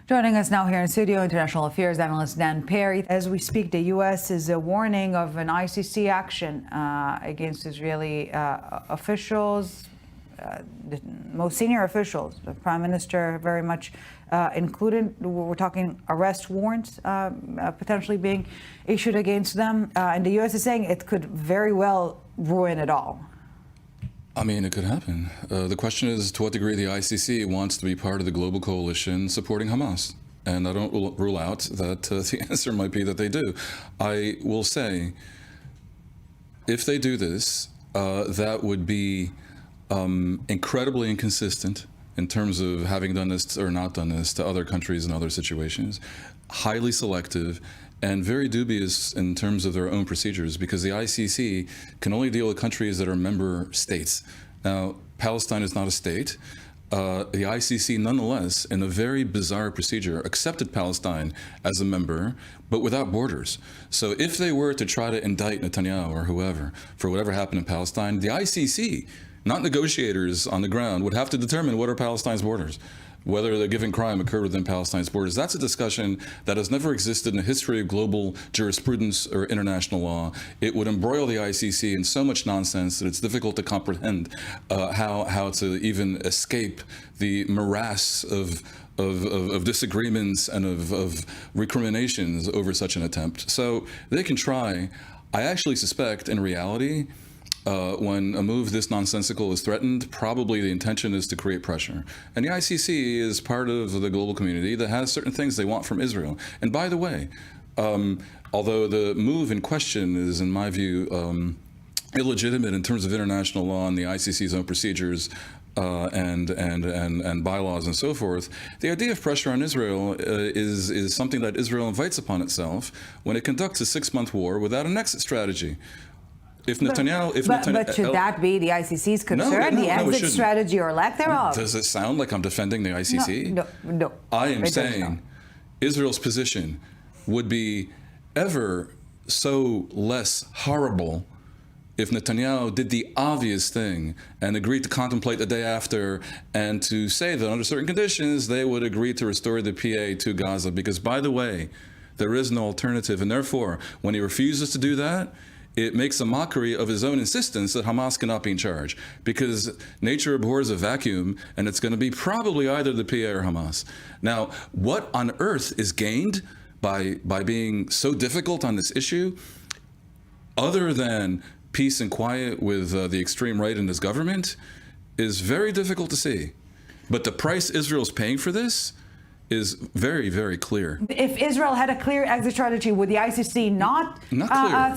Joining us now here in studio, international affairs analyst Dan Perry. As we speak, the U.S. is warning of an ICC action against Israeli officials, the most senior officials, the Prime Minister very much included. We're talking arrest warrants potentially being issued against them. And the U.S. is saying it could very well ruin it all. I mean, it could happen. The question is to what degree the ICC wants to be part of the global coalition supporting Hamas. And I don't rule out that the answer might be that they do. I will say, if they do this, that would be incredibly inconsistent in terms of having done this or not done this to other countries in other situations, highly selective, and very dubious in terms of their own procedures, because the ICC can only deal with countries that are member states. Now, Palestine is not a state. The ICC, nonetheless, in a very bizarre procedure, accepted Palestine as a member, but without borders. So if they were to try to indict Netanyahu or whoever for whatever happened in Palestine, the ICC, not negotiators on the ground, would have to determine what are Palestine's borders, whether the given crime occurred within Palestine's borders. That's a discussion that has never existed in the history of global jurisprudence or international law. It would embroil the ICC in so much nonsense that it's difficult to comprehend how to even escape the morass of disagreements and of recriminations over such an attempt. So they can try. I actually suspect, in reality, when a move this nonsensical is threatened, probably the intention is to create pressure. And the ICC is part of the global community that has certain things they want from Israel. And by the way, although the move in question is, in my view, illegitimate in terms of international law and the ICC's own procedures and bylaws and so forth, the idea of pressure on Israel is something that Israel invites upon itself when it conducts a 6-month war without an exit strategy. But should that be the ICC's concern, the exit strategy or lack thereof? Does it sound like I'm defending the ICC? No. I am saying Israel's position would be ever so less horrible if Netanyahu did the obvious thing and agreed to contemplate the day after and to say that under certain conditions they would agree to restore the PA to Gaza, because, by the way, there is no alternative. And therefore, when he refuses to do that, it makes a mockery of his own insistence that Hamas cannot be in charge, because nature abhors a vacuum, and it's going to be probably either the PA or Hamas. Now, what on earth is gained by being so difficult on this issue, other than peace and quiet with the extreme right in his government, is very difficult to see. But the price Israel's paying for this is very, very clear. If Israel had a clear exit strategy, would the ICC not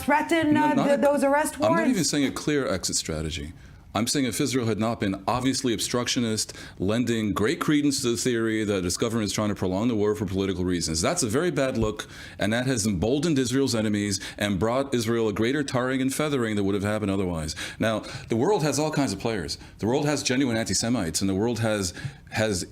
threaten those arrest warrants? I'm not even saying a clear exit strategy. I'm saying if Israel had not been obviously obstructionist, lending great credence to the theory that its government is trying to prolong the war for political reasons, that's a very bad look, and that has emboldened Israel's enemies and brought Israel a greater tarring and feathering that would have happened otherwise. Now, the world has all kinds of players. The world has genuine anti-Semites, and the world has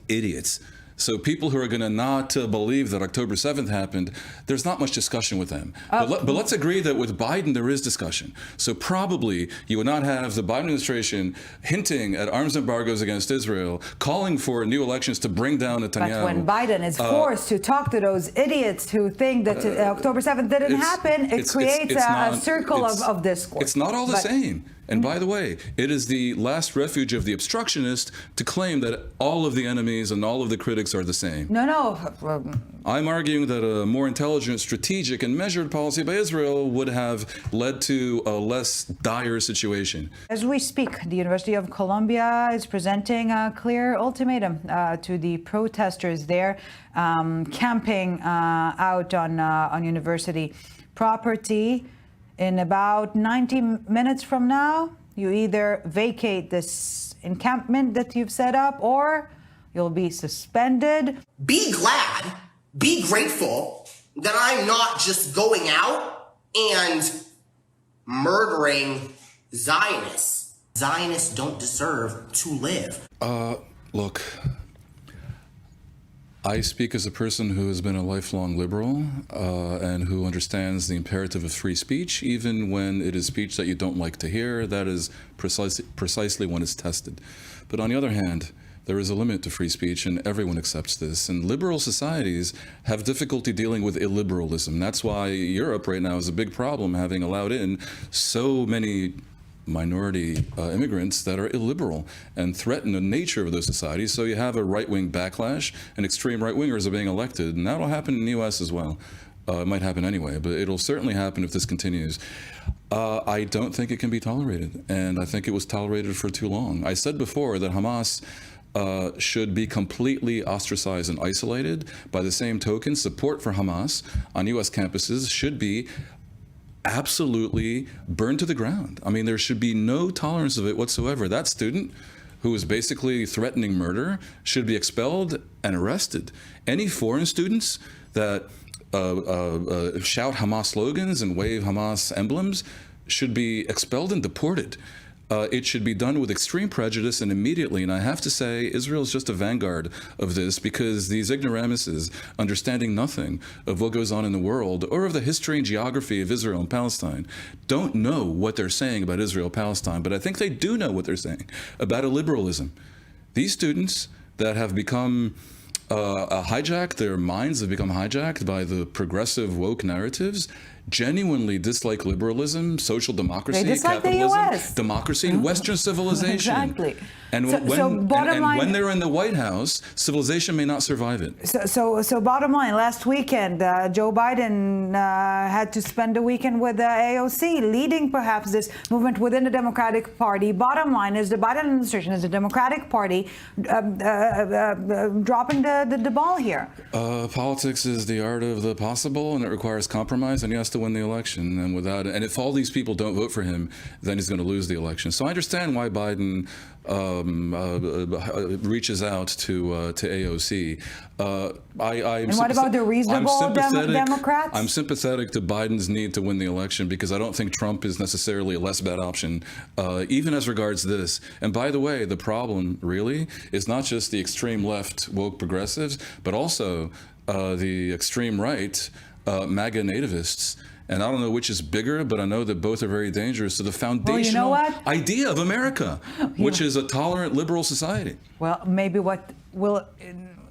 idiots. So people who are going to not believe that October 7th happened, there's not much discussion with them. But let's agree that with Biden, there is discussion. So probably you would not have the Biden administration hinting at arms embargoes against Israel, calling for new elections to bring down Netanyahu. But when Biden is forced to talk to those idiots who think that October 7th didn't happen, it creates a circle of discourse. It's not all the same. And by the way, it is the last refuge of the obstructionist to claim that all of the enemies and all of the critics are the same. No. I'm arguing that a more intelligent, strategic, and measured policy by Israel would have led to a less dire situation. As we speak, the University of Columbia is presenting a clear ultimatum to the protesters there, camping out on university property. In about 90 minutes from now, you either vacate this encampment that you've set up or you'll be suspended. Be glad, be grateful that I'm not just going out and murdering Zionists. Zionists don't deserve to live. Look, I speak as a person who has been a lifelong liberal and who understands the imperative of free speech, even when it is speech that you don't like to hear. That is precisely when it's tested. But on the other hand, there is a limit to free speech, and everyone accepts this. And liberal societies have difficulty dealing with illiberalism. That's why Europe right now is a big problem, having allowed in so many minority immigrants that are illiberal and threaten the nature of those societies. So you have a right-wing backlash, and extreme right-wingers are being elected, and that'll happen in the U.S. as well. It might happen anyway, but it'll certainly happen if this continues. I don't think it can be tolerated, and I think it was tolerated for too long. I said before that Hamas should be completely ostracized and isolated. By the same token, support for Hamas on U.S. campuses should be absolutely burned to the ground. I mean, there should be no tolerance of it whatsoever. That student who is basically threatening murder should be expelled and arrested. Any foreign students that shout Hamas slogans and wave Hamas emblems should be expelled and deported. It should be done with extreme prejudice and immediately. And I have to say, Israel is just a vanguard of this, because these ignoramuses, understanding nothing of what goes on in the world or of the history and geography of Israel and Palestine, don't know what they're saying about Israel-Palestine. But I think they do know what they're saying about illiberalism. These students that have become hijacked, their minds have become hijacked by the progressive woke narratives, genuinely dislike liberalism, social democracy, capitalism, democracy, and Western civilization. Exactly. And when they're in the White House, civilization may not survive it. So bottom line, last weekend, Joe Biden had to spend a weekend with the AOC, leading perhaps this movement within the Democratic Party. Bottom line is the Biden administration, is the Democratic Party dropping the ball here. Politics is the art of the possible, and it requires compromise, and he has to win the election. And if all these people don't vote for him, then he's going to lose the election. So I understand why Biden reaches out to AOC. And what about the reasonable Democrats? I'm sympathetic to Biden's need to win the election, because I don't think Trump is necessarily a less bad option, even as regards this. And by the way, the problem really is not just the extreme left woke progressives, but also the extreme right MAGA nativists. And I don't know which is bigger, but I know that both are very dangerous to the foundational idea of America, which is a tolerant liberal society. Well, maybe what will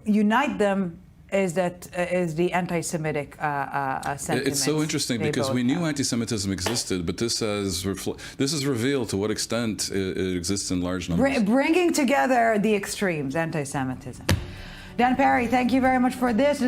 unite them is the anti-Semitic sentiment. It's so interesting, because we knew anti-Semitism existed, but this is revealed to what extent it exists in large numbers. Bringing together the extremes, anti-Semitism. Dan Perry, thank you very much for this.